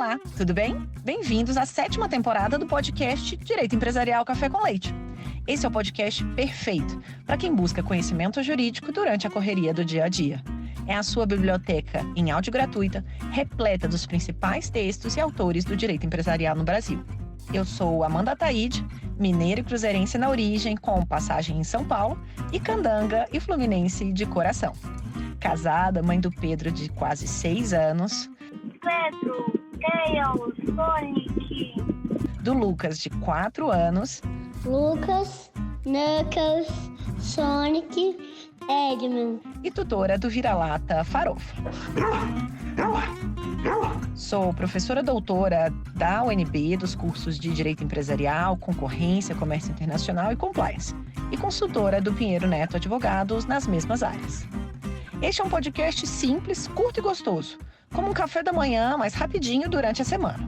Olá, tudo bem? Bem-vindos à 7ª temporada do podcast Direito Empresarial Café com Leite. Esse é o podcast perfeito para quem busca conhecimento jurídico durante a correria do dia a dia. É a sua biblioteca em áudio gratuita, repleta dos principais textos e autores do direito empresarial no Brasil. Eu sou Amanda Taide, mineira e cruzeirense na origem, com passagem em São Paulo, e candanga e fluminense de coração. Casada, mãe do Pedro, de quase 6 anos. Pedro, Tails, Sonic. Do Lucas, de 4 anos. Lucas, Knuckles, Sonic, Eggman. E tutora do Vira-Lata Farofa. Sou professora doutora da UNB dos cursos de Direito Empresarial, Concorrência, Comércio Internacional e Compliance. E consultora do Pinheiro Neto Advogados nas mesmas áreas. Este é um podcast simples, curto e gostoso, como um café da manhã, mais rapidinho durante a semana.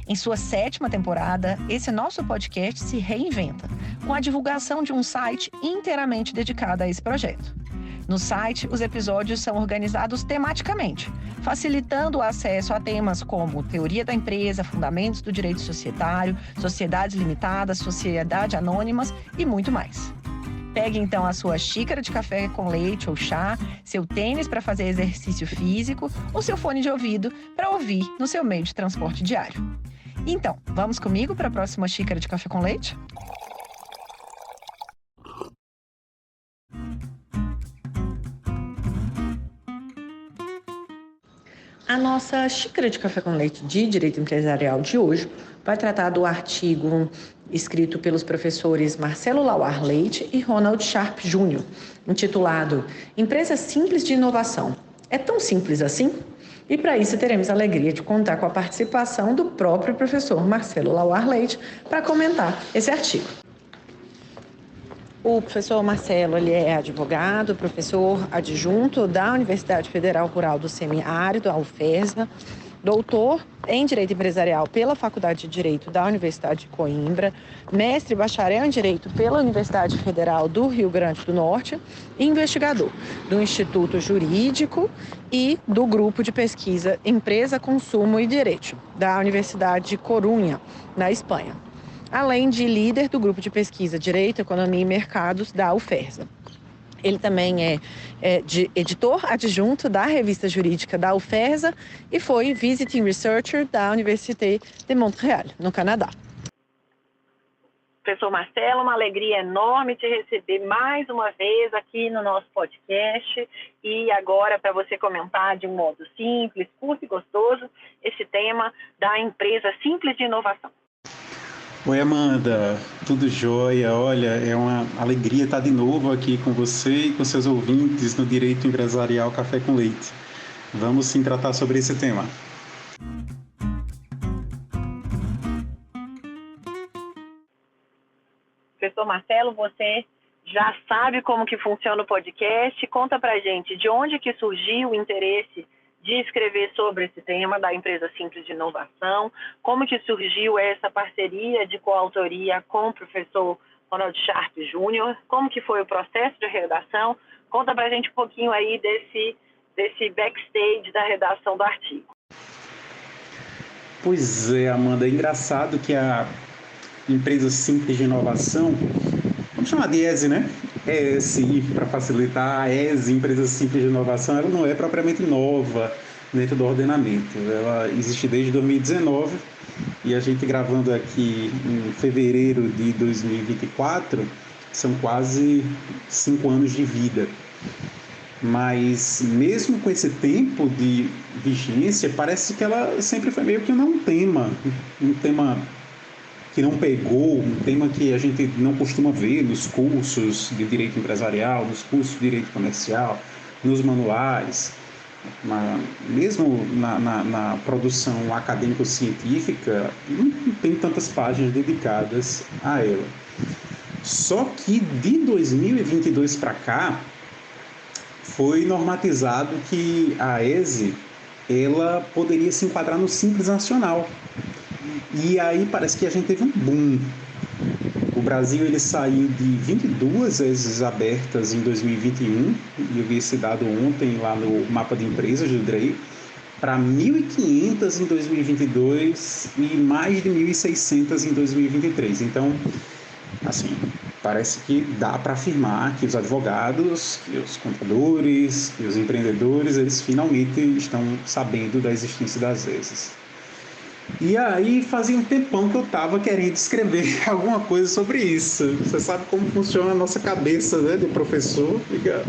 Em sua 7ª temporada, esse nosso podcast se reinventa, com a divulgação de um site inteiramente dedicado a esse projeto. No site, os episódios são organizados tematicamente, facilitando o acesso a temas como teoria da empresa, fundamentos do direito societário, sociedades limitadas, sociedades anônimas e muito mais. Pegue então a sua xícara de café com leite ou chá, seu tênis para fazer exercício físico ou seu fone de ouvido para ouvir no seu meio de transporte diário. Então, vamos comigo para a próxima xícara de café com leite? A nossa xícara de café com leite de Direito Empresarial de hoje vai tratar do artigo escrito pelos professores Marcelo Lauar Leite e Ronald Sharp Jr., intitulado Empresa Simples de Inovação. É tão simples assim? E para isso teremos a alegria de contar com a participação do próprio professor Marcelo Lauar Leite para comentar esse artigo. O professor Marcelo, ele é advogado, professor adjunto da Universidade Federal Rural do Semiárido, a UFESA, doutor em Direito Empresarial pela Faculdade de Direito da Universidade de Coimbra, mestre e bacharel em Direito pela Universidade Federal do Rio Grande do Norte e investigador do Instituto Jurídico e do Grupo de Pesquisa Empresa, Consumo e Direito da Universidade de Corunha, na Espanha, além de líder do Grupo de Pesquisa Direito, Economia e Mercados da UFESA. Ele também é editor adjunto da revista jurídica da UFESA e foi Visiting Researcher da Université de Montréal, no Canadá. Professor Marcelo, uma alegria enorme te receber mais uma vez aqui no nosso podcast e agora para você comentar de um modo simples, curto e gostoso esse tema da empresa simples de inovação. Oi, Amanda, tudo jóia? Olha, é uma alegria estar de novo aqui com você e com seus ouvintes no Direito Empresarial Café com Leite. Vamos sim tratar sobre esse tema. Professor Marcelo, você já sabe como que funciona o podcast. Conta pra gente de onde que surgiu o interesse de escrever sobre esse tema da empresa simples de inovação, como que surgiu essa parceria de coautoria com o professor Ronald Sharp Jr., como que foi o processo de redação. Conta pra gente um pouquinho aí desse backstage da redação do artigo. Pois é, Amanda, é engraçado que a empresa simples de inovação, vamos chamar de ESI, né? ESI, para facilitar, a ESI, Empresa Simples de Inovação, ela não é propriamente nova dentro do ordenamento. Ela existe desde 2019 e a gente gravando aqui em fevereiro de 2024, são quase 5 anos de vida. Mas mesmo com esse tempo de vigência, parece que ela sempre foi meio que um tema que não pegou, um tema que a gente não costuma ver nos cursos de direito empresarial, nos cursos de direito comercial, nos manuais, mesmo na produção acadêmico-científica, não tem tantas páginas dedicadas a ela. Só que de 2022 para cá, foi normatizado que a ESI ela poderia se enquadrar no Simples Nacional. E aí parece que a gente teve um boom. O Brasil ele saiu de 22 ESIs abertas em 2021, e eu vi esse dado ontem lá no mapa de empresas do DREI, para 1.500 em 2022 e mais de 1.600 em 2023. Então, assim, parece que dá para afirmar que os advogados, que os contadores, que os empreendedores, eles finalmente estão sabendo da existência das ESAs. E aí fazia um tempão que eu estava querendo escrever alguma coisa sobre isso. Você sabe como funciona a nossa cabeça, né, de professor? Fica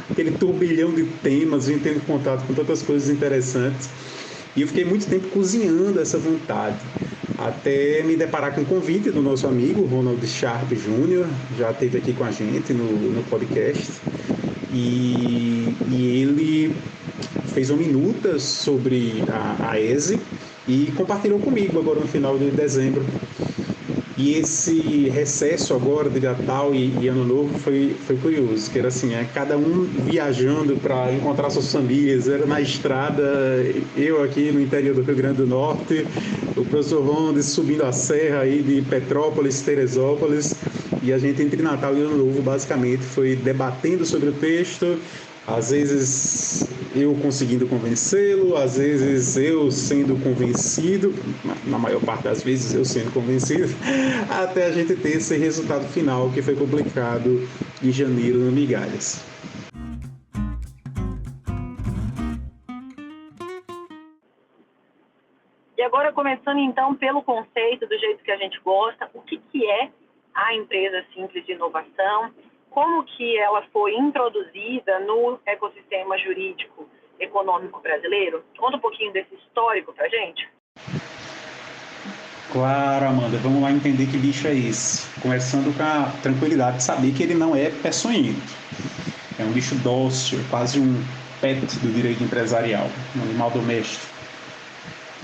aquele turbilhão de temas, vem tendo contato com tantas coisas interessantes. E eu fiquei muito tempo cozinhando essa vontade, até me deparar com o convite do nosso amigo Ronald Sharp Jr., já esteve aqui com a gente no podcast, e ele fez uma minuta sobre a ESE e compartilhou comigo agora no final de dezembro. E esse recesso agora de Natal e Ano Novo foi curioso, que era assim, cada um viajando para encontrar suas famílias, era na estrada, eu aqui no interior do Rio Grande do Norte, o professor Rondes subindo a serra aí de Petrópolis, Teresópolis, e a gente entre Natal e Ano Novo basicamente foi debatendo sobre o texto, às vezes eu conseguindo convencê-lo, às vezes eu sendo convencido, na maior parte das vezes eu sendo convencido, até a gente ter esse resultado final que foi publicado em janeiro no Migalhas. E agora, começando então pelo conceito, do jeito que a gente gosta, o que é a empresa simples de inovação? Como que ela foi introduzida no ecossistema jurídico econômico brasileiro? Conta um pouquinho desse histórico pra gente. Claro, Amanda, vamos lá entender que bicho é esse. Começando com a tranquilidade de saber que ele não é peçonhento. É um bicho dócil, quase um pet do direito empresarial, um animal doméstico.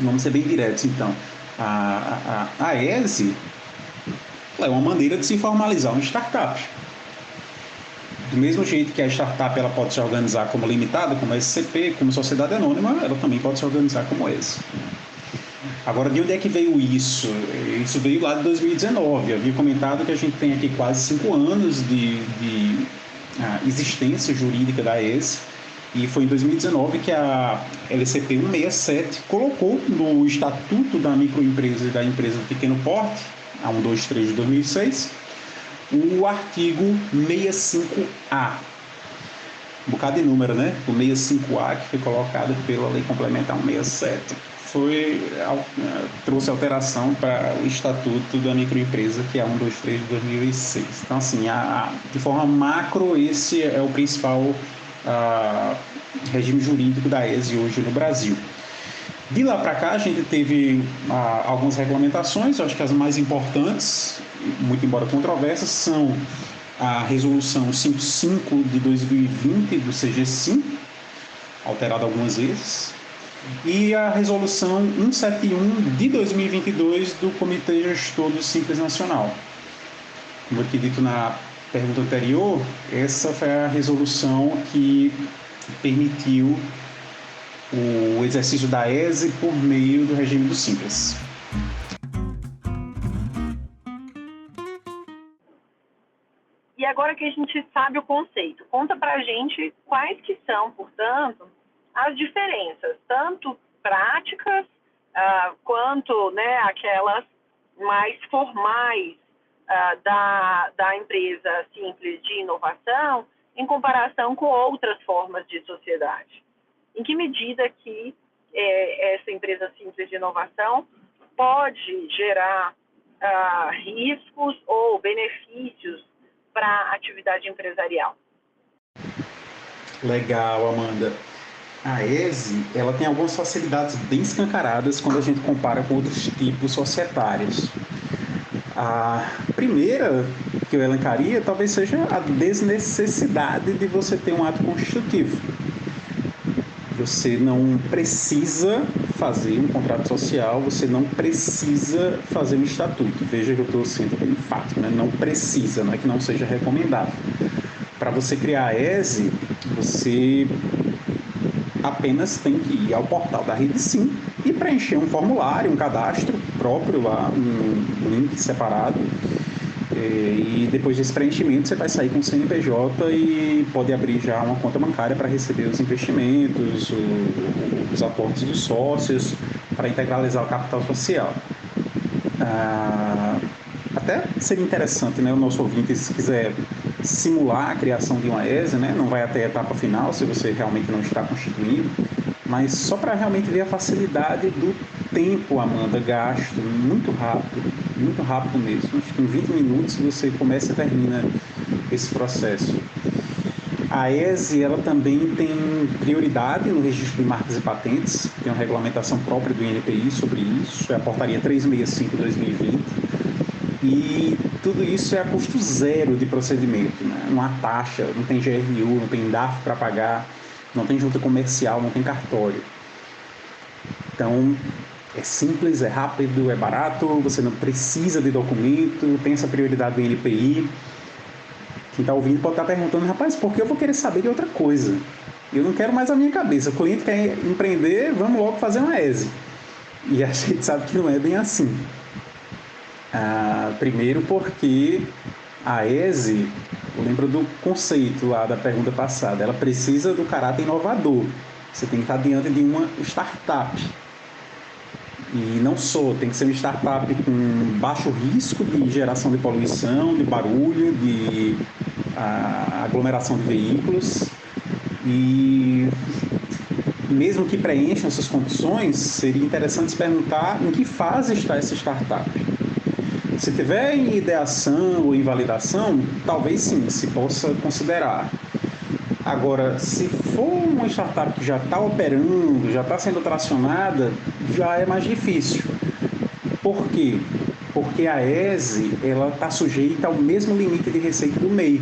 Vamos ser bem diretos, então. A ESE é uma maneira de se formalizar uma startup. Do mesmo jeito que a startup ela pode se organizar como limitada, como SCP, como sociedade anônima, ela também pode se organizar como ESE. Agora, de onde é que veio isso? Isso veio lá de 2019. Eu havia comentado que a gente tem aqui quase 5 anos de existência jurídica da ESE, e foi em 2019 que a LCP 167 colocou no Estatuto da Microempresa e da Empresa de Pequeno Porte, a 123 de 2006, o artigo 65A. Um bocado de número, né? O 65A, que foi colocado pela Lei Complementar 167, trouxe alteração para o Estatuto da Microempresa, que é a 123 de 2006. Então, assim, de forma macro, esse é o principal regime jurídico da ESE hoje no Brasil. De lá para cá, a gente teve algumas regulamentações, acho que as mais importantes, muito embora controversas, são a Resolução 55 de 2020 do CG5, alterada algumas vezes, e a Resolução 171 de 2022 do Comitê Gestor do Simples Nacional. Como eu tinha dito na pergunta anterior, essa foi a resolução que permitiu o exercício da ESE por meio do regime do Simples. E agora que a gente sabe o conceito, conta pra gente quais que são, portanto, as diferenças, tanto práticas quanto, né, aquelas mais formais da empresa simples de inovação em comparação com outras formas de sociedade. Em que medida que essa empresa simples de inovação pode gerar riscos ou benefícios para a atividade empresarial? Legal, Amanda. A ESE, ela tem algumas facilidades bem escancaradas quando a gente compara com outros tipos societários. A primeira que eu elencaria talvez seja a desnecessidade de você ter um ato constitutivo. Você não precisa fazer um contrato social, você não precisa fazer um estatuto. Veja que eu estou sendo bem enfático, né? Não precisa, não é que não seja recomendável. Para você criar a ESE, você apenas tem que ir ao portal da Rede Sim e preencher um formulário, um cadastro próprio lá, um link separado, E depois desse preenchimento você vai sair com o CNPJ e pode abrir já uma conta bancária para receber os investimentos, os aportes dos sócios, para integralizar o capital social. Até seria interessante, né, o nosso ouvinte, se quiser simular a criação de uma ESE, né, não vai até a etapa final, se você realmente não está constituindo, mas só para realmente ver a facilidade do tempo, Amanda, gasto, muito rápido mesmo. Acho que em 20 minutos você começa e termina esse processo. A ESE, ela também tem prioridade no registro de marcas e patentes, tem uma regulamentação própria do INPI sobre isso, é a portaria 365/2020, e tudo isso é a custo zero de procedimento, né? Não há taxa, não tem GRU, não tem DARF para pagar, não tem junta comercial, não tem cartório. Então, é simples, é rápido, é barato, você não precisa de documento, tem essa prioridade do INPI. Quem está ouvindo pode estar perguntando, rapaz, por que eu vou querer saber de outra coisa? Eu não quero mais a minha cabeça. O cliente quer empreender, vamos logo fazer uma ESE. E a gente sabe que não é bem assim. Primeiro porque a ESE, eu lembro do conceito lá da pergunta passada, ela precisa do caráter inovador. Você tem que estar diante de uma startup. E não só, tem que ser uma startup com baixo risco de geração de poluição, de barulho, de aglomeração de veículos. E mesmo que preencham essas condições, seria interessante se perguntar em que fase está essa startup. Se tiver em ideação ou em validação, talvez sim, se possa considerar. Agora, se for uma startup que já está operando, já está sendo tracionada, já é mais difícil. Por quê? Porque a ESE está sujeita ao mesmo limite de receita do MEI.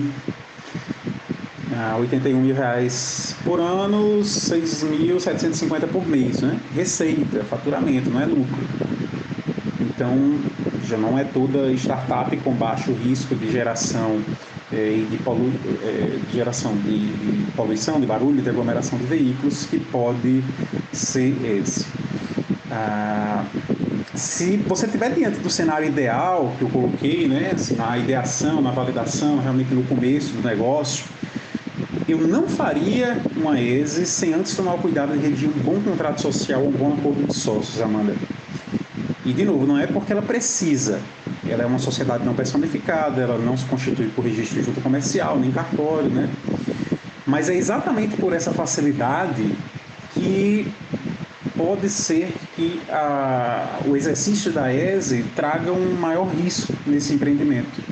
R$ 81.000 por ano, R$ 6.750 por mês, né? Receita, faturamento, não é lucro. Então, já não é toda startup com baixo risco de geração de geração de poluição, de barulho, de aglomeração de veículos, que pode ser esse. Se você estiver diante do cenário ideal que eu coloquei, né, assim, na ideação, na validação, realmente no começo do negócio, eu não faria uma ESE sem antes tomar o cuidado de redigir um bom contrato social, um bom acordo de sócios, Amanda. E, de novo, não é porque ela precisa. Ela é uma sociedade não personificada, ela não se constitui por registro de junta comercial, nem cartório, né? Mas é exatamente por essa facilidade que pode ser que o exercício da ESE traga um maior risco nesse empreendimento.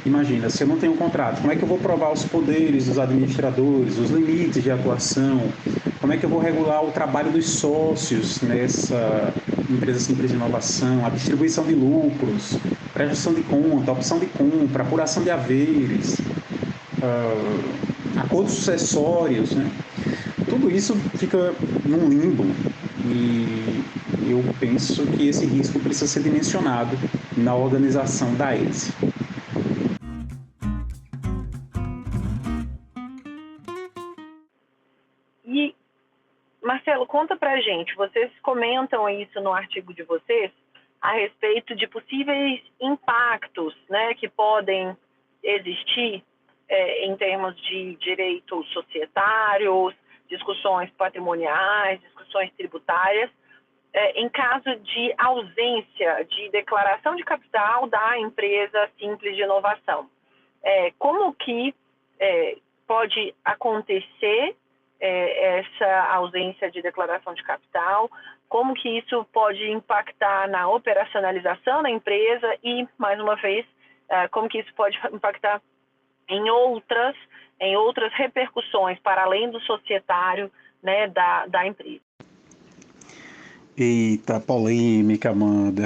Imagina, se eu não tenho um contrato, como é que eu vou provar os poderes dos administradores, os limites de atuação? Como é que eu vou regular o trabalho dos sócios nessa empresa simples de inovação, a distribuição de lucros, prestação de conta, opção de compra, apuração de haveres, acordos sucessórios, né? Tudo isso fica num limbo e eu penso que esse risco precisa ser dimensionado na organização da ESE. E, Marcelo, conta pra gente, vocês comentam isso no artigo de vocês a respeito de possíveis impactos, né, que podem existir em termos de direitos societários, discussões patrimoniais, discussões tributárias, em caso de ausência de declaração de capital da empresa simples de inovação. Como que pode acontecer essa ausência de declaração de capital, como que isso pode impactar na operacionalização da empresa e, mais uma vez, como que isso pode impactar em outras repercussões para além do societário, né, da empresa. Eita, polêmica, Amanda.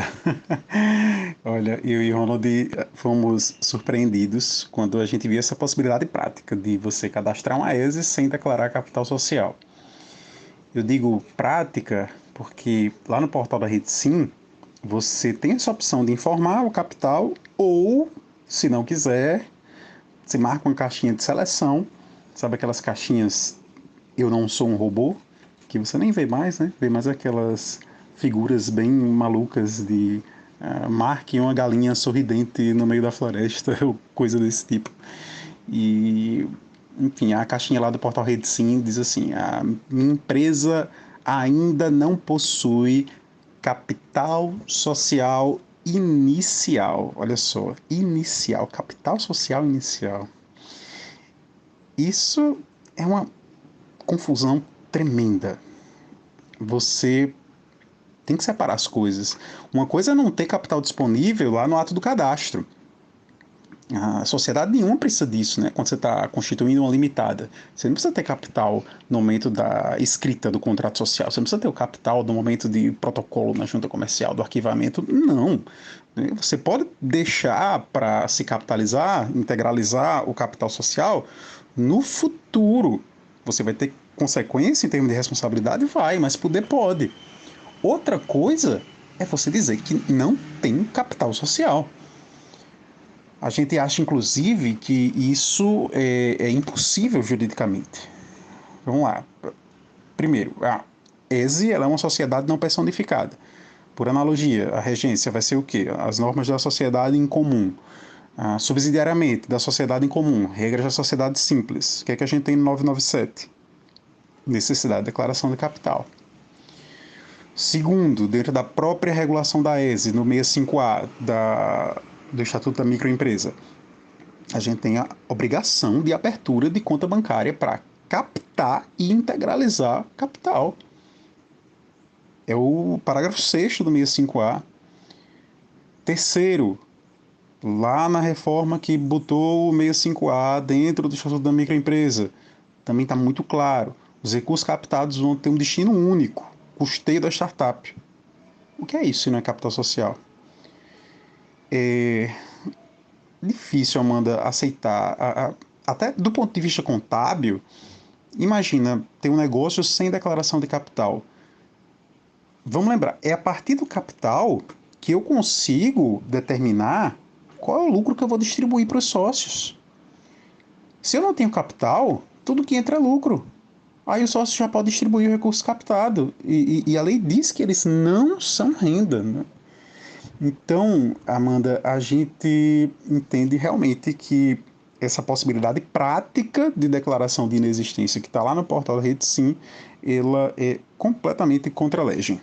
Olha, eu e o Ronald fomos surpreendidos quando a gente viu essa possibilidade prática de você cadastrar uma ESE sem declarar capital social. Eu digo prática porque lá no portal da Redsim você tem essa opção de informar o capital ou, se não quiser, você marca uma caixinha de seleção, sabe aquelas caixinhas "eu não sou um robô", que você nem vê mais, né? Vê mais aquelas figuras bem malucas de marque uma galinha sorridente no meio da floresta, ou coisa desse tipo. E, enfim, a caixinha lá do portal Rede Sim diz assim: a minha empresa ainda não possui capital social inicial. Olha só, inicial, capital social inicial. Isso é uma confusão tremenda. Você tem que separar as coisas. Uma coisa é não ter capital disponível lá no ato do cadastro. A sociedade nenhuma precisa disso, né? Quando você está constituindo uma limitada. Você não precisa ter capital no momento da escrita do contrato social. Você não precisa ter o capital no momento de protocolo na junta comercial, do arquivamento. Não. Você pode deixar para se capitalizar, integralizar o capital social no futuro. Você vai ter consequência em termos de responsabilidade? Vai, mas poder pode. Outra coisa é você dizer que não tem capital social. A gente acha, inclusive, que isso é impossível juridicamente. Vamos lá. Primeiro, a ESE ela é uma sociedade não personificada. Por analogia, a regência vai ser o quê? As normas da sociedade em comum. Subsidiariamente, da sociedade em comum. Regras da sociedade simples. O que é que a gente tem no 997? Necessidade de declaração de capital. Segundo, dentro da própria regulação da ESE, no 65A do Estatuto da Microempresa, a gente tem a obrigação de abertura de conta bancária para captar e integralizar capital. É o parágrafo 6º do 65A. Terceiro, lá na reforma que botou o 65A dentro do Estatuto da Microempresa, também está muito claro. Os recursos captados vão ter um destino único, custeio da startup. O que é isso se não é capital social? É difícil, Amanda, aceitar. Até do ponto de vista contábil, imagina ter um negócio sem declaração de capital. Vamos lembrar, é a partir do capital que eu consigo determinar qual é o lucro que eu vou distribuir para os sócios. Se eu não tenho capital, tudo que entra é lucro. Aí o sócio já pode distribuir o recurso captado. E a lei diz que eles não são renda, né? Então, Amanda, a gente entende realmente que essa possibilidade prática de declaração de inexistência que está lá no portal da Rede Sim, ela é completamente contra a lei.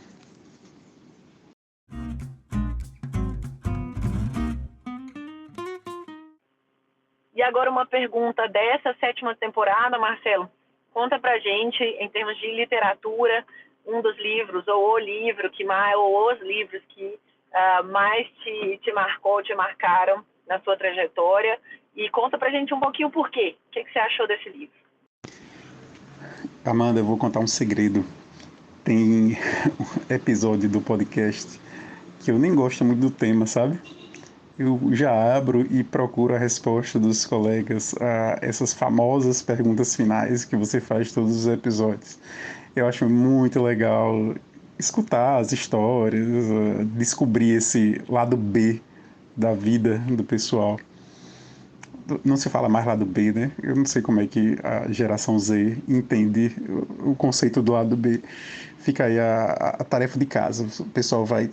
E agora uma pergunta dessa 7ª temporada, Marcelo. Conta pra gente, em termos de literatura, um dos livros, ou o livro que mais, ou os livros que mais te marcou, te marcaram na sua trajetória. E conta pra gente um pouquinho o porquê. O que você achou desse livro? Amanda, eu vou contar um segredo. Tem um episódio do podcast que eu nem gosto muito do tema, sabe? Eu já abro e procuro a resposta dos colegas a essas famosas perguntas finais que você faz todos os episódios. Eu acho muito legal escutar as histórias, descobrir esse lado B da vida do pessoal. Não se fala mais lado B, né? Eu não sei como é que a geração Z entende o conceito do lado B. Fica aí a tarefa de casa. O pessoal vai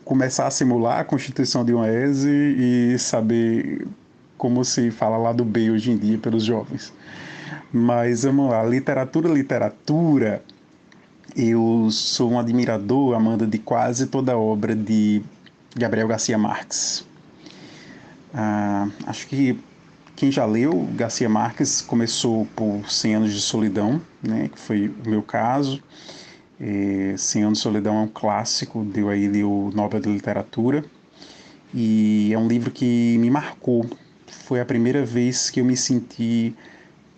começar a simular a constituição de uma ESE e saber como se fala lado B hoje em dia pelos jovens. Mas vamos lá, literatura, eu sou um admirador, Amanda, de quase toda a obra de Gabriel Garcia Marques. Acho que quem já leu Garcia Marques começou por 100 Anos de Solidão, né, que foi o meu caso. 100 Anos de Solidão é um clássico, deu a ele o Nobel de Literatura, e é um livro que me marcou. Foi a primeira vez que eu me senti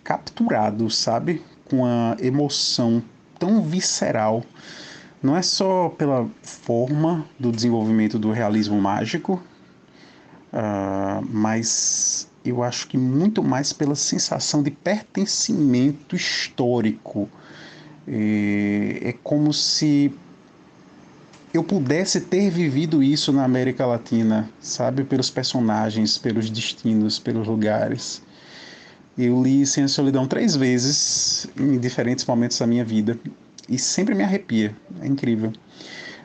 capturado, sabe? Com a emoção tão visceral. Não é só pela forma do desenvolvimento do realismo mágico, mas eu acho que muito mais pela sensação de pertencimento histórico. É como se eu pudesse ter vivido isso na América Latina, sabe? Pelos personagens, pelos destinos, pelos lugares. Eu li Cem Anos de Solidão 3 vezes, em diferentes momentos da minha vida, e sempre me arrepia, é incrível.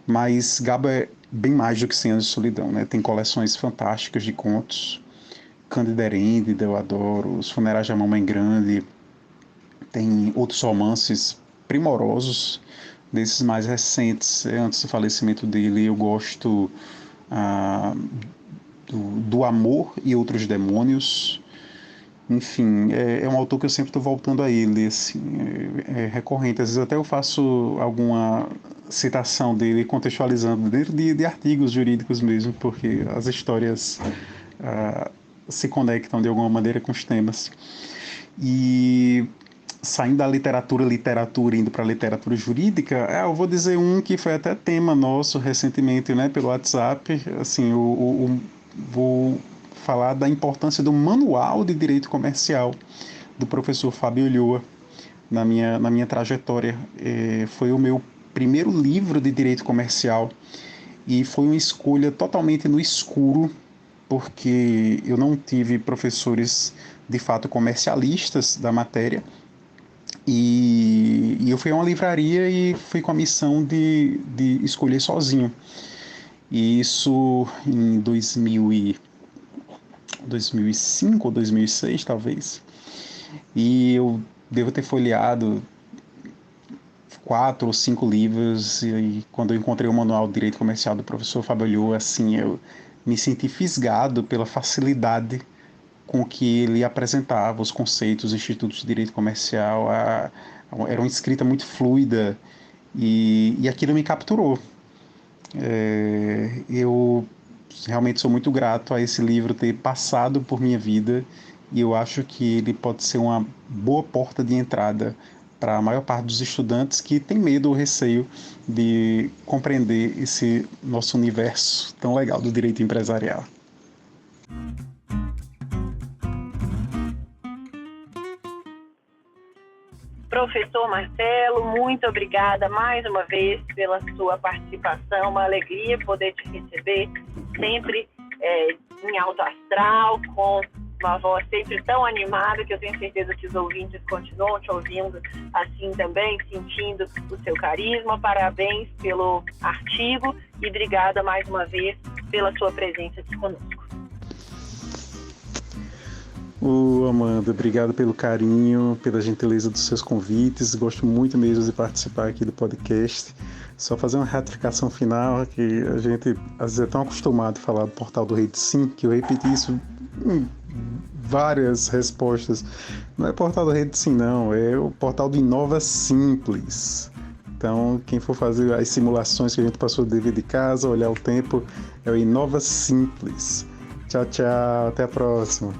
Mas Gabo bem mais do que 100 anos de solidão, né? Tem coleções fantásticas de contos, Cândida Herêndida, eu adoro, Os Funerais da Mamãe Grande, tem outros romances primorosos, desses mais recentes, antes do falecimento dele. Eu gosto do Amor e Outros Demônios. Enfim, é um autor que eu sempre estou voltando a ele, assim, é recorrente. Às vezes até eu faço alguma citação dele, contextualizando dentro de artigos jurídicos mesmo, porque as histórias se conectam de alguma maneira com os temas. E saindo da literatura, indo para a literatura jurídica, eu vou dizer um que foi até tema nosso recentemente, né, pelo WhatsApp. Assim, vou falar da importância do Manual de Direito Comercial do professor Fábio Ulloa na minha trajetória. Foi o meu primeiro livro de Direito Comercial e foi uma escolha totalmente no escuro, porque eu não tive professores de fato comercialistas da matéria. E eu fui a uma livraria e fui com a missão de escolher sozinho. E isso em 2005 ou 2006, talvez. E eu devo ter folheado 4 ou 5 livros. E quando eu encontrei o Manual de Direito Comercial do professor Fábio Ulloa, assim, eu me senti fisgado pela facilidade com que ele apresentava os conceitos, os institutos de direito comercial. Era uma escrita muito fluida e aquilo me capturou. Eu realmente sou muito grato a esse livro ter passado por minha vida e eu acho que ele pode ser uma boa porta de entrada para a maior parte dos estudantes que tem medo ou receio de compreender esse nosso universo tão legal do direito empresarial. Professor Marcelo, muito obrigada mais uma vez pela sua participação, uma alegria poder te receber sempre em alto astral, com uma voz sempre tão animada, que eu tenho certeza que os ouvintes continuam te ouvindo assim também, sentindo o seu carisma. Parabéns pelo artigo e obrigada mais uma vez pela sua presença aqui conosco. Amanda, obrigado pelo carinho, pela gentileza dos seus convites. Gosto muito mesmo de participar aqui do podcast. Só fazer uma ratificação final, que a gente às vezes é tão acostumado a falar do portal do Rede Sim, que eu repeti isso em várias respostas. Não é portal do Rede Sim, não, é o portal do Inova Simples. Então, quem for fazer as simulações que a gente passou de dever de casa, olhar o tempo, é o Inova Simples. Tchau, tchau, até a próxima.